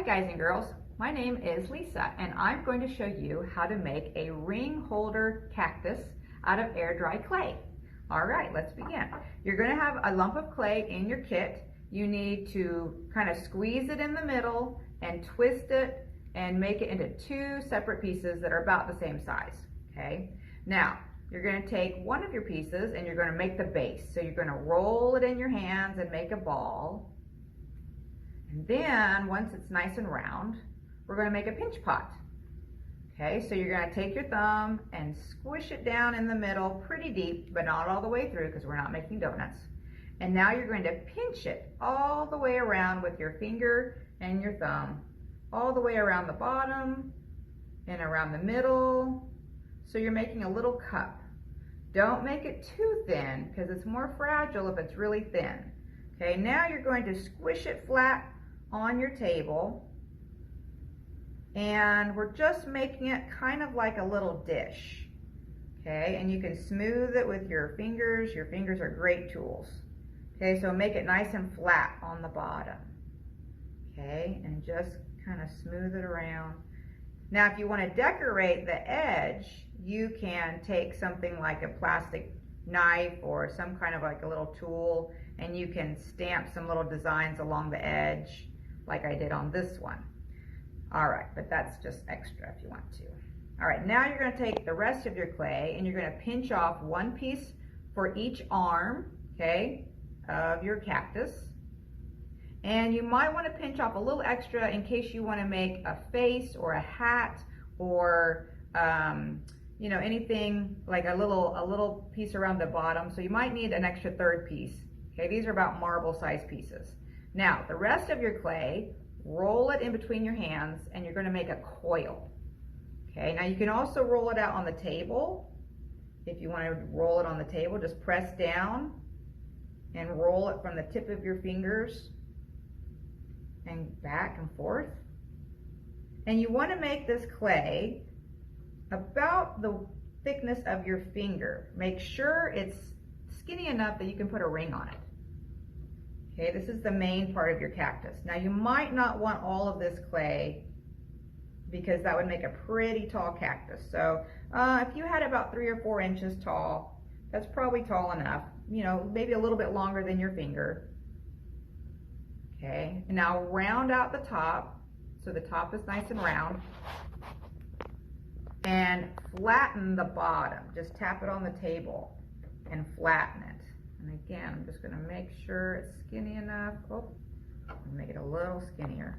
guys and girls, my name is Lisa and I'm going to show you how to make a ring holder cactus out of air dry clay. Alright, let's begin. You're going to have a lump of clay in your kit. You need to kind of squeeze it in the middle and twist it and make it into two separate pieces that are about the same size. Okay, now you're going to take one of your pieces and you're going to make the base. So you're going to roll it in your hands and make a ball. And then once it's nice and round, we're going to make a pinch pot. Okay, so you're going to take your thumb and squish it down in the middle pretty deep, but not all the way through because we're not making donuts. And now you're going to pinch it all the way around with your finger and your thumb, all the way around the bottom and around the middle. So you're making a little cup. Don't make it too thin because it's more fragile if it's really thin. Okay, now you're going to squish it flat on your table, and we're just making it kind of like a little dish. Okay, and you can smooth it with your fingers. Your fingers are great tools. Okay, so make it nice and flat on the bottom. Okay, and just kind of smooth it around. Now if you want to decorate the edge, you can take something like a plastic knife or some kind of like a little tool, and you can stamp some little designs along the edge like I did on this one. All right, but that's just extra if you want to. All right, now you're going to take the rest of your clay and you're going to pinch off one piece for each arm, okay, of your cactus. And you might want to pinch off a little extra in case you want to make a face or a hat or you know, anything like a little piece around the bottom. So you might need an extra third piece. Okay, these are about marble sized pieces. Now the rest of your clay, roll it in between your hands and you're going to make a coil. Okay, now you can also roll it out on the table. If you want to roll it on the table, just press down and roll it from the tip of your fingers and back and forth. And you want to make this clay about the thickness of your finger. Make sure it's skinny enough that you can put a ring on it. Okay, this is the main part of your cactus. Now you might not want all of this clay because that would make a pretty tall cactus. So if you had about 3 or 4 inches tall, that's probably tall enough. You know, maybe a little bit longer than your finger. Okay, and now round out the top so the top is nice and round, and flatten the bottom. Just tap it on the table and flatten it. And again, I'm just going to make sure it's skinny enough. Oh, make it a little skinnier.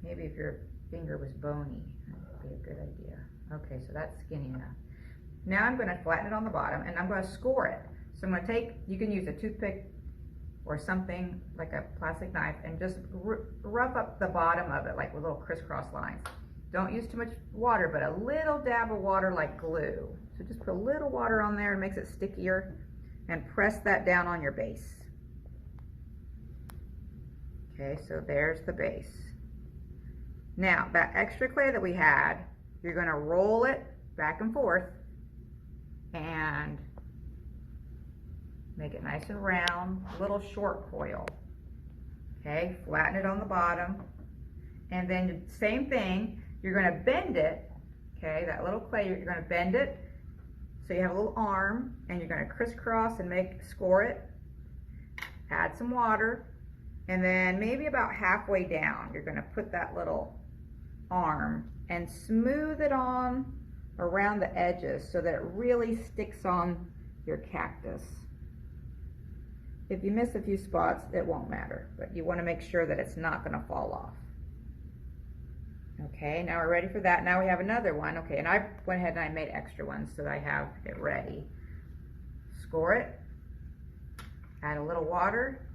Maybe if your finger was bony, that would be a good idea. Okay, so that's skinny enough. Now I'm going to flatten it on the bottom and I'm going to score it. So I'm going to take, you can use a toothpick or something like a plastic knife and just rough up the bottom of it like with little crisscross lines. Don't use too much water, but a little dab of water like glue. So just put a little water on there and makes it stickier, and press that down on your base. Okay, so there's the base. Now that extra clay that we had, you're going to roll it back and forth and make it nice and round, little short coil. Okay, flatten it on the bottom, and then same thing, you're going to bend it. Okay, that little clay, you're going to bend it so you have a little arm, and you're going to crisscross and score it. Add some water, and then maybe about halfway down, you're going to put that little arm and smooth it on around the edges so that it really sticks on your cactus. If you miss a few spots, it won't matter, but you want to make sure that it's not going to fall off. Okay, now we're ready for that. Now we have another one. Okay, and I went ahead and I made extra ones so that I have it ready. Score it, add a little water,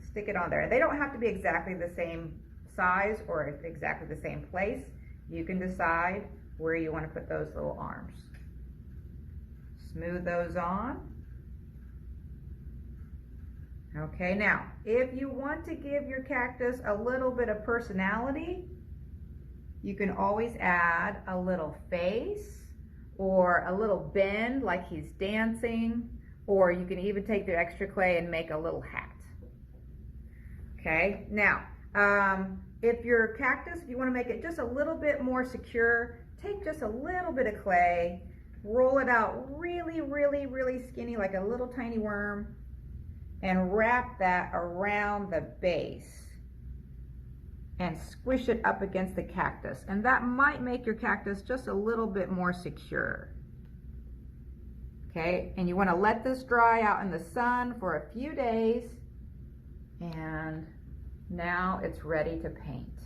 stick it on there. And they don't have to be exactly the same size or exactly the same place. You can decide where you want to put those little arms. Smooth those on. Okay, now if you want to give your cactus a little bit of personality, you can always add a little face or a little bend like he's dancing, or you can even take the extra clay and make a little hat. Okay, now, if your cactus, if you want to make it just a little bit more secure, take just a little bit of clay, roll it out really, really, really skinny like a little tiny worm, and wrap that around the base and squish it up against the cactus. And that might make your cactus just a little bit more secure. Okay, and you want to let this dry out in the sun for a few days, and now it's ready to paint.